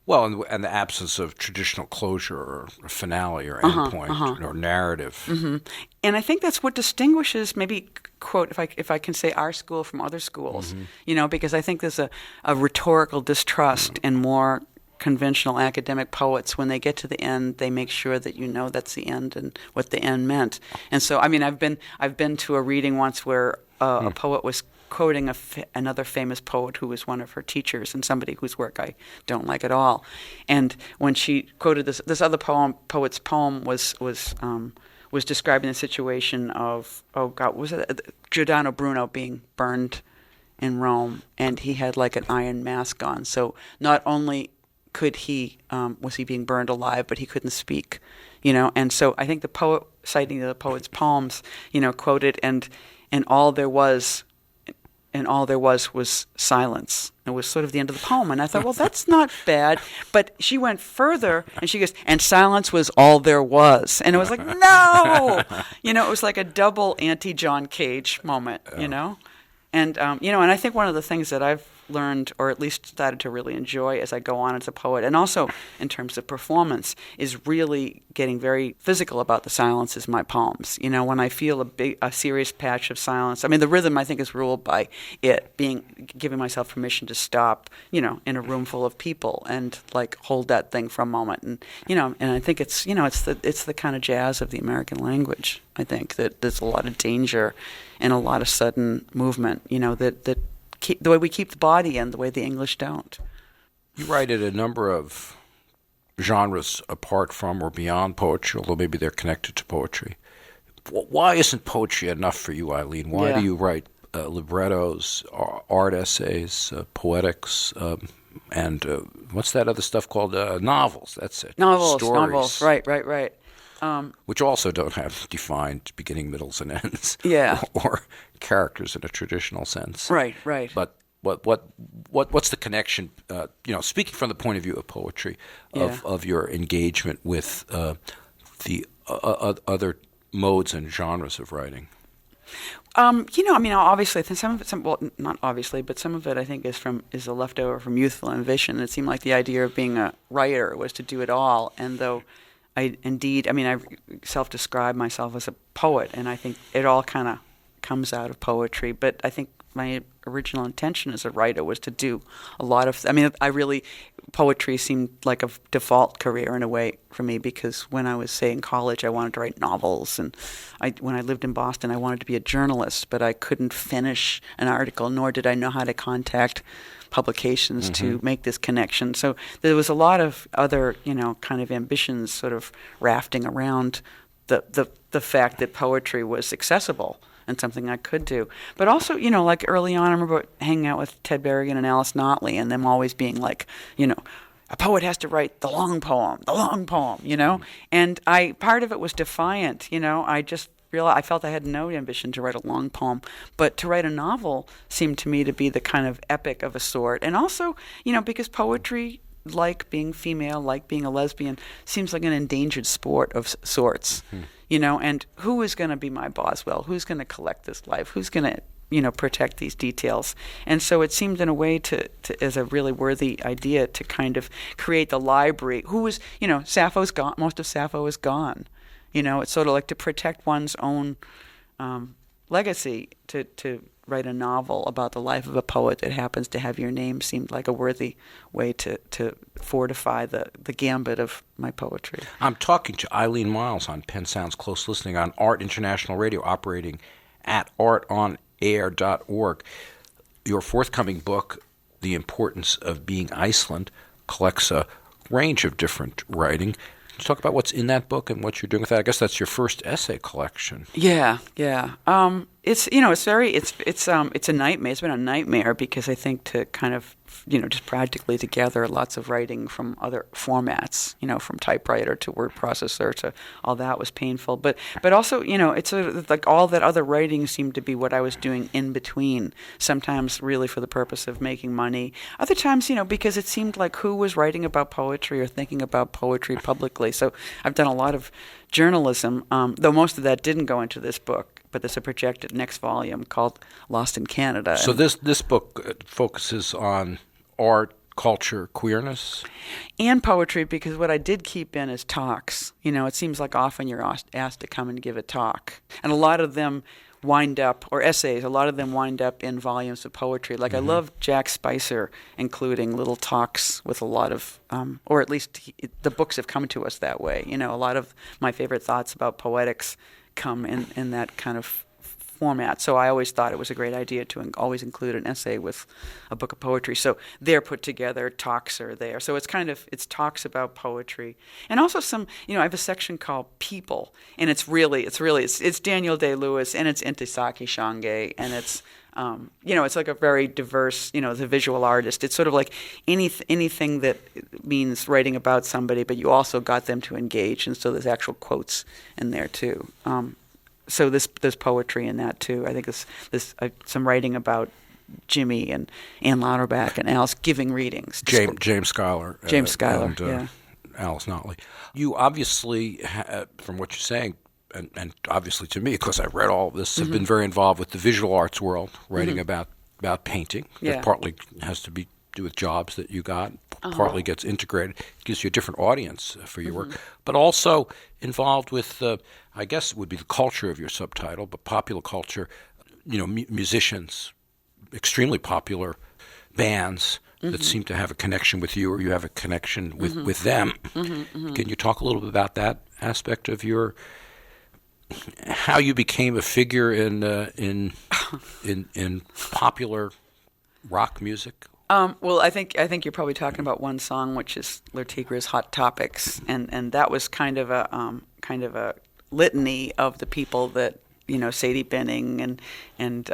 Well, and the absence of traditional closure or finale or endpoint or narrative. Mm-hmm. And I think that's what distinguishes, maybe, quote, if I can say, our school from other schools, because I think there's a rhetorical distrust in more conventional academic poets. When they get to the end, they make sure that that's the end and what the end meant. And so, I've been to a reading once where a poet was quoting another famous poet who was one of her teachers, and somebody whose work I don't like at all. And when she quoted this other poet's poem was describing the situation of, was it Giordano Bruno being burned in Rome, and he had like an iron mask on. So not only was he being burned alive, but he couldn't speak, And so I think the poet, citing the poet's poems, quoted, and all there was silence. It was sort of the end of the poem, and I thought, well, that's not bad. But she went further, and she goes, and silence was all there was, and it was like, no, it was like a double anti-John Cage moment, and and I think one of the things that I've learned, or at least started to really enjoy as I go on as a poet, and also in terms of performance, is really getting very physical about the silences in my poems. When I feel a serious patch of silence, the rhythm I think is ruled by it giving myself permission to stop, in a room full of people and like hold that thing for a moment, and and I think it's the kind of jazz of the American language. I think that there's a lot of danger and a lot of sudden movement, that the way we keep the body in, the way the English don't. You write at a number of genres apart from or beyond poetry, although maybe they're connected to poetry. Why isn't poetry enough for you, Eileen? Why do you write librettos, art essays, poetics, and what's that other stuff called? Novels, that's it. Novels, right. Which also don't have defined beginning, middles, and ends. Yeah. or characters in a traditional sense. Right. But what's the connection? Speaking from the point of view of poetry, of your engagement with the other modes and genres of writing. Obviously, not obviously, but some of it I think is a leftover from youthful ambition. It seemed like the idea of being a writer was to do it all, and though I self-describe myself as a poet, and I think it all kind of comes out of poetry. But I think my original intention as a writer was to do a lot of. Poetry seemed like a default career in a way for me, because when I was, say, in college, I wanted to write novels, and when I lived in Boston, I wanted to be a journalist, but I couldn't finish an article, nor did I know how to contact publications to make this connection. So there was a lot of other, kind of ambitions sort of rafting around the fact that poetry was accessible and something I could do. But also, like early on, I remember hanging out with Ted Berrigan and Alice Notley, and them always being like, a poet has to write the long poem, And part of it was defiant, I just realized I felt I had no ambition to write a long poem, but to write a novel seemed to me to be the kind of epic of a sort. And also, because poetry like being female, like being a lesbian, seems like an endangered sport of sorts, and who is going to be my Boswell? Who's going to collect this life? Who's going to, protect these details? And so it seemed in a way to as a really worthy idea to kind of create the library. Who was, Sappho's gone, most of Sappho is gone. It's sort of like to protect one's own legacy, to write a novel about the life of a poet that happens to have your name seemed like a worthy way to fortify the gambit of my poetry. I'm talking to Eileen Myles on Penn Sound's Close Listening on Art International Radio, operating at artonair.org. Your forthcoming book, The Importance of Being Iceland, collects a range of different writing. Can you talk about what's in that book and what you're doing with that? I guess that's your first essay collection. Yeah. It's it's a nightmare. It's been a nightmare because I think to kind of just practically to gather lots of writing from other formats, from typewriter to word processor to all that was painful. But also, it's sort of like all that other writing seemed to be what I was doing in between. Sometimes really for the purpose of making money. Other times, because it seemed like who was writing about poetry or thinking about poetry publicly. So I've done a lot of journalism, though most of that didn't go into this book. But there's a projected next volume called Lost in Canada. So this book focuses on art, culture, queerness? And poetry, because what I did keep in is talks. It seems like often you're asked to come and give a talk. And a lot of them wind up, or essays, a lot of them wind up in volumes of poetry. Like I love Jack Spicer including little talks with a lot of, or at least the books have come to us that way. A lot of my favorite thoughts about poetics come in that kind of format. So I always thought it was a great idea to always include an essay with a book of poetry. So they're put together, talks are there. So it's talks about poetry. And also some, I have a section called People, and it's Daniel Day-Lewis, and it's Intisaki Shange, and it's it's like a very diverse, the visual artist. It's sort of like anything that means writing about somebody, but you also got them to engage, and so there's actual quotes in there too. So there's poetry in that too. I think there's some writing about Jimmy and Ann Lauterbach and Alice giving readings. James Schuyler. And Alice Notley. You obviously, from what you're saying, and obviously to me, because I read all of this, have been very involved with the visual arts world, writing about painting. Yeah. It partly has to do with jobs that you got, partly gets integrated. It gives you a different audience for your work, but also involved with, I guess it would be the culture of your subtitle, but popular culture, musicians, extremely popular bands that seem to have a connection with you, or you have a connection with them. Can you talk a little bit about that aspect of how you became a figure in popular rock music? Well, I think you're probably talking about one song, which is Lertigra's "Hot Topics," and that was kind of a litany of the people that Sadie Benning and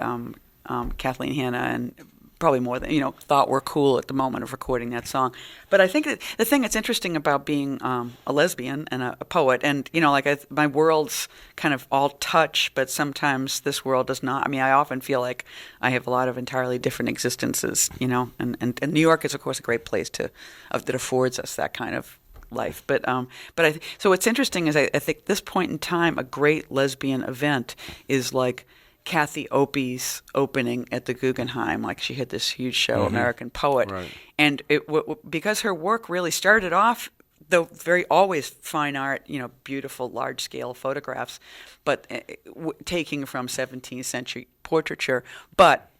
Kathleen Hanna and probably more than thought were cool at the moment of recording that song. But I think that the thing that's interesting about being a lesbian and a poet, and my worlds kind of all touch, but sometimes this world does not. I mean, I often feel like I have a lot of entirely different existences, and New York is of course a great place that affords us that kind of life. So what's interesting is I think this point in time, a great lesbian event is like Kathy Opie's opening at the Guggenheim. Like she had this huge show, American Poet. Right. And because her work really started off, though very always fine art, beautiful large-scale photographs, but taking from 17th century portraiture, but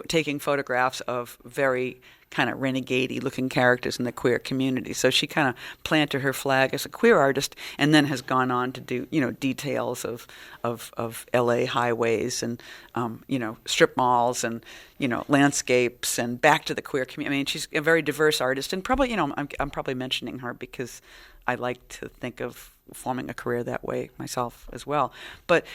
taking photographs of very kind of renegade-y looking characters in the queer community. So she kind of planted her flag as a queer artist, and then has gone on to do details of L.A. highways and strip malls and landscapes and back to the queer community. I mean, she's a very diverse artist, and probably I'm probably mentioning her because I like to think of forming a career that way myself as well. But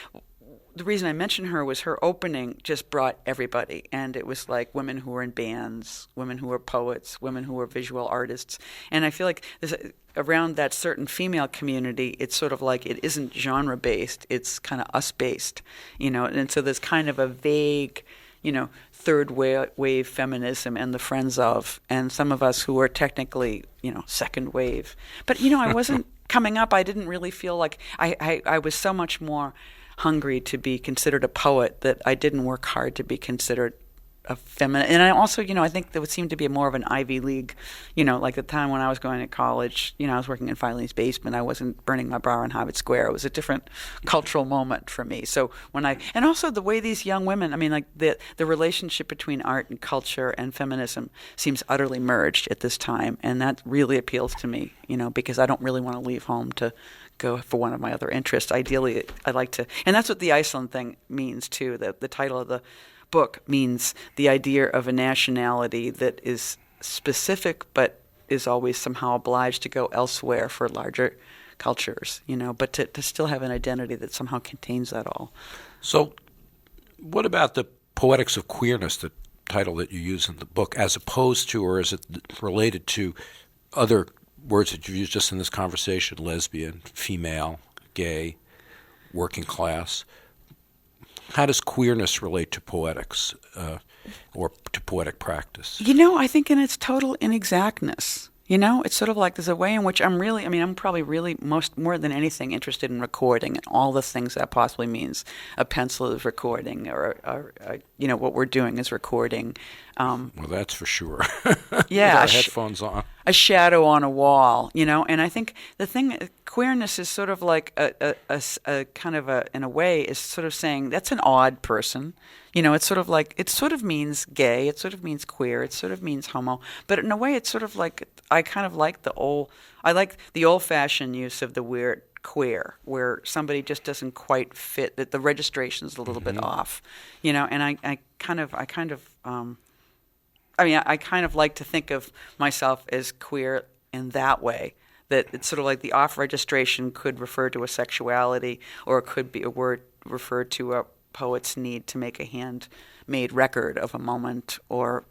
the reason I mentioned her was her opening just brought everybody, and it was like women who were in bands, women who were poets, women who were visual artists, and I feel like around that certain female community, it's sort of like it isn't genre-based, it's kind of us-based, and so there's kind of a vague, third wave feminism and the friends of, and some of us who are technically, second wave. But, I wasn't coming up. I didn't really feel like I was so much more hungry to be considered a poet that I didn't work hard to be considered a feminine. And I also, I think there would seem to be more of an Ivy League, like the time when I was going to college, I was working in Eileen's basement. I wasn't burning my bra on Harvard Square. It was a different cultural moment for me. So and also the way these young women, the relationship between art and culture and feminism seems utterly merged at this time. And that really appeals to me, because I don't really want to leave home to go for one of my other interests. Ideally, I'd like to, and that's what the Iceland thing means too. The title of the book means the idea of a nationality that is specific but is always somehow obliged to go elsewhere for larger cultures, but to still have an identity that somehow contains that all. So what about the Poetics of Queerness, the title that you use in the book, as opposed to, or is it related to other words that you've used just in this conversation, lesbian, female, gay, working class? How does queerness relate to poetics or to poetic practice? I think in its total inexactness. It's sort of like there's a way in which I'm probably really more than anything interested in recording and all the things that possibly means. A pencil is recording, or what we're doing is recording. Well, that's for sure. Yeah. With our headphones on. A shadow on a wall, and I think the thing, queerness is sort of like a kind of in a way, is sort of saying that's an odd person. It's sort of like, it sort of means gay, it sort of means queer, it sort of means homo, but in a way it's sort of like, I like the old-fashioned use of the word queer, where somebody just doesn't quite fit, that the registration's a little bit off, and I kind of like to think of myself as queer in that way, that it's sort of like the off registration could refer to a sexuality, or it could be a word referred to a poet's need to make a handmade record of a moment, or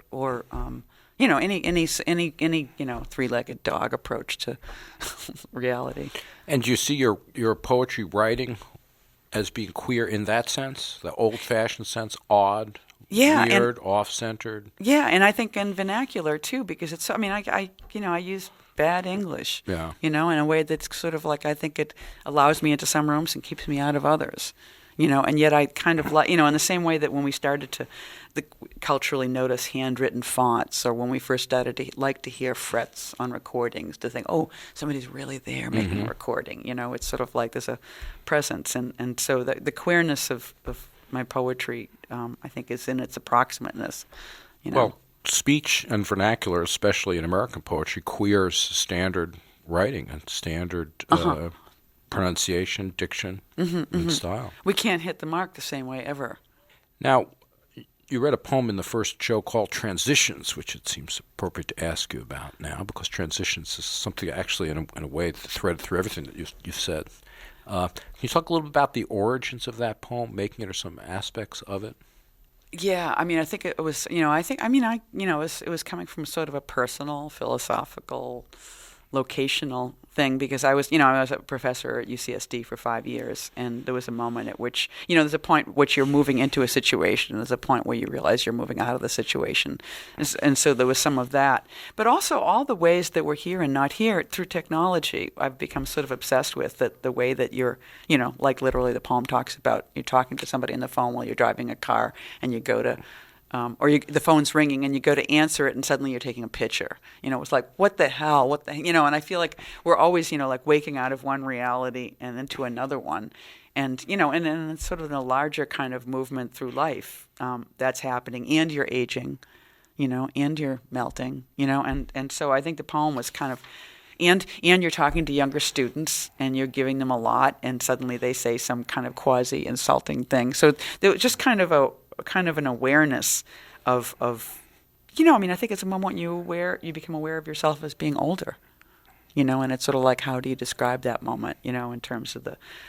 any three-legged dog approach to reality. And do you see your poetry writing as being queer in that sense, the old-fashioned sense, odd, weird, off-centered? Yeah, and I think in vernacular too, because it's. I use bad English. Yeah. In a way that's sort of like, I think it allows me into some rooms and keeps me out of others. And yet I kind of like, in the same way that when we started to culturally notice handwritten fonts, or when we first started to like to hear frets on recordings, to think, oh, somebody's really there making a recording. It's sort of like there's a presence. And so the queerness of my poetry, I think, is in its approximateness. Well, speech and vernacular, especially in American poetry, queers standard writing and standard pronunciation, diction, and style. We can't hit the mark the same way ever. Now, you read a poem in the first show called Transitions, which it seems appropriate to ask you about now, because transitions is something actually, in a way, threaded through everything that you've said. Can you talk a little bit about the origins of that poem, making it, or some aspects of it? Yeah, I think it was, it was coming from sort of a personal, philosophical, locational thing, because I was a professor at UCSD for 5 years, and there was a moment at which, there's a point at which you're moving into a situation, and there's a point where you realize you're moving out of the situation, and so there was some of that. But also all the ways that we're here and not here through technology, I've become sort of obsessed with, that the way that you're, like literally the poem talks about, you're talking to somebody on the phone while you're driving a car, and you go to the phone's ringing and you go to answer it and suddenly you're taking a picture. It's like, what the hell? And I feel like we're always, like waking out of one reality and into another one. And, and then it's sort of a larger kind of movement through life that's happening. And you're aging, and you're melting, and so I think the poem was kind of, and you're talking to younger students and you're giving them a lot, and suddenly they say some kind of quasi-insulting thing. So there was just kind of an awareness of I think it's a moment you become aware of yourself as being older, and it's sort of like, how do you describe that moment, in terms of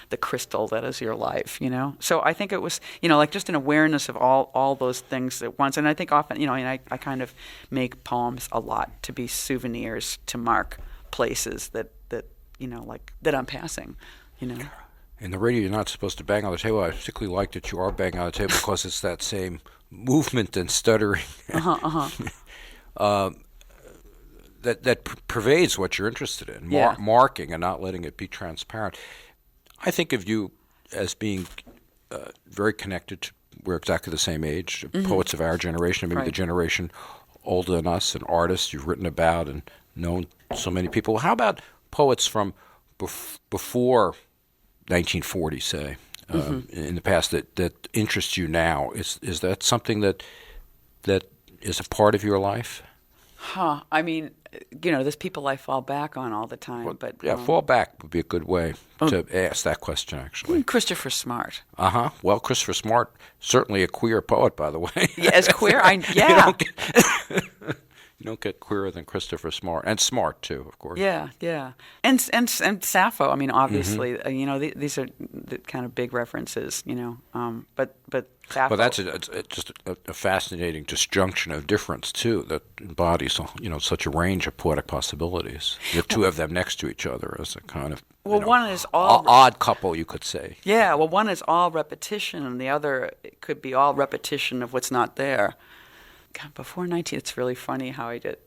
the crystal that is your life, So I think it was, like just an awareness of all those things at once. And I think often, I kind of make poems a lot to be souvenirs to mark places that I'm passing, In the radio, you're not supposed to bang on the table. I particularly like that you are banging on the table because it's that same movement and stuttering that pervades what you're interested in, marking and not letting it be transparent. I think of you as being very connected to, we're exactly the same age, poets of our generation, maybe the generation older than us, and artists you've written about and known so many people. How about poets from before 1940, say, in the past that interests you now? Is that something that is a part of your life? I mean, there's people I fall back on all the time. Well, but fall back would be a good way to ask that question, actually. Christopher Smart. Well, Christopher Smart, certainly a queer poet, by the way. Yeah, as queer? Yeah. You don't get queerer than Christopher Smart, and smart too, of course. Yeah. And Sappho. I mean, obviously, these are the kind of big references, But Sappho. Well, that's just a fascinating disjunction of difference too that embodies, such a range of poetic possibilities. The two of them next to each other as a kind of one is all odd couple, you could say. Yeah. Well, one is all repetition, and the other could be all repetition of what's not there. God, before 19, it's really funny how I did.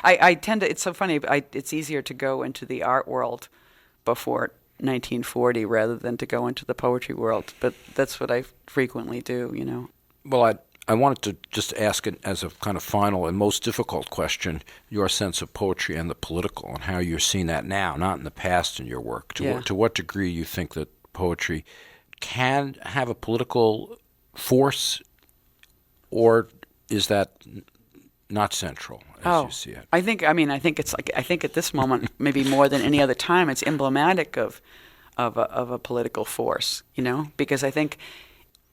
I tend to. It's so funny. It's easier to go into the art world before 1940 rather than to go into the poetry world. But that's what I frequently do. Well, I wanted to just ask it as a kind of final and most difficult question: your sense of poetry and the political, and how you're seeing that now, not in the past in your work. To what degree you think that poetry can have a political force, or is that not central as you see it? I think at this moment, maybe more than any other time, it's emblematic of a political force, because I think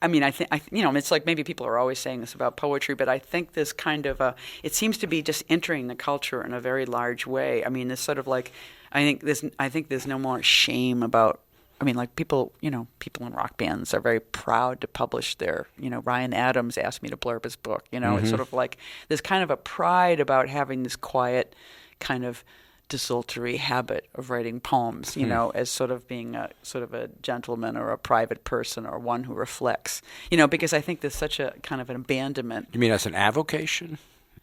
it's like maybe people are always saying this about poetry, but I think this kind of it seems to be just entering the culture in a very large way. I mean, it's sort of like, I think there's no more shame about, like people in rock bands are very proud to publish their, Ryan Adams asked me to blurb his book, It's sort of like there's kind of a pride about having this quiet kind of desultory habit of writing poems, as sort of being a gentleman or a private person or one who reflects, because I think there's such a kind of an abandonment. You mean as an avocation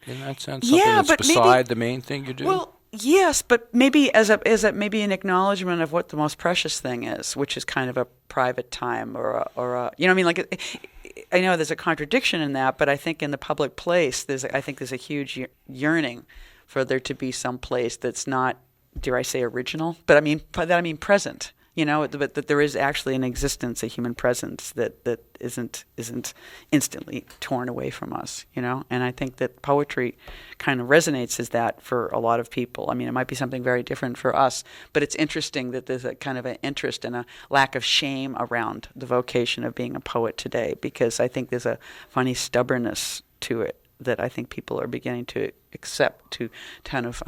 in that sense? Something that's beside the main thing you do? Well, yes, but maybe as maybe an acknowledgement of what the most precious thing is, which is kind of a private time or a I know there's a contradiction in that, but I think in the public place there's a huge yearning for there to be some place that's not, dare I say, original, but by that I mean present. But that there is actually an existence, a human presence that isn't instantly torn away from us, And I think that poetry kind of resonates as that for a lot of people. It might be something very different for us, but it's interesting that there's a kind of an interest and a lack of shame around the vocation of being a poet today, because I think there's a funny stubbornness to it that I think people are beginning to accept, to kind of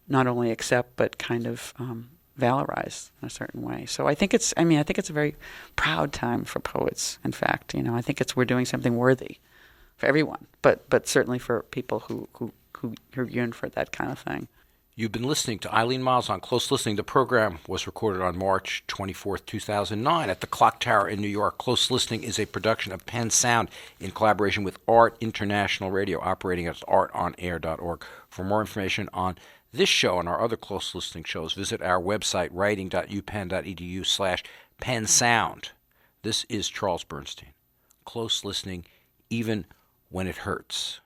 not only accept but kind of valorize in a certain way. So I think it's a very proud time for poets. In fact, I think we're doing something worthy for everyone, but certainly for people who yearn for that kind of thing. You've been listening to Eileen Myles on Close Listening. The program was recorded on March 24th, 2009 at the Clock Tower in New York. Close Listening is a production of Penn Sound in collaboration with Art International Radio, operating at artonair.org. For more information on this show and our other Close Listening shows, visit our website, writing.upenn.edu/PennSound. This is Charles Bernstein. Close Listening, even when it hurts.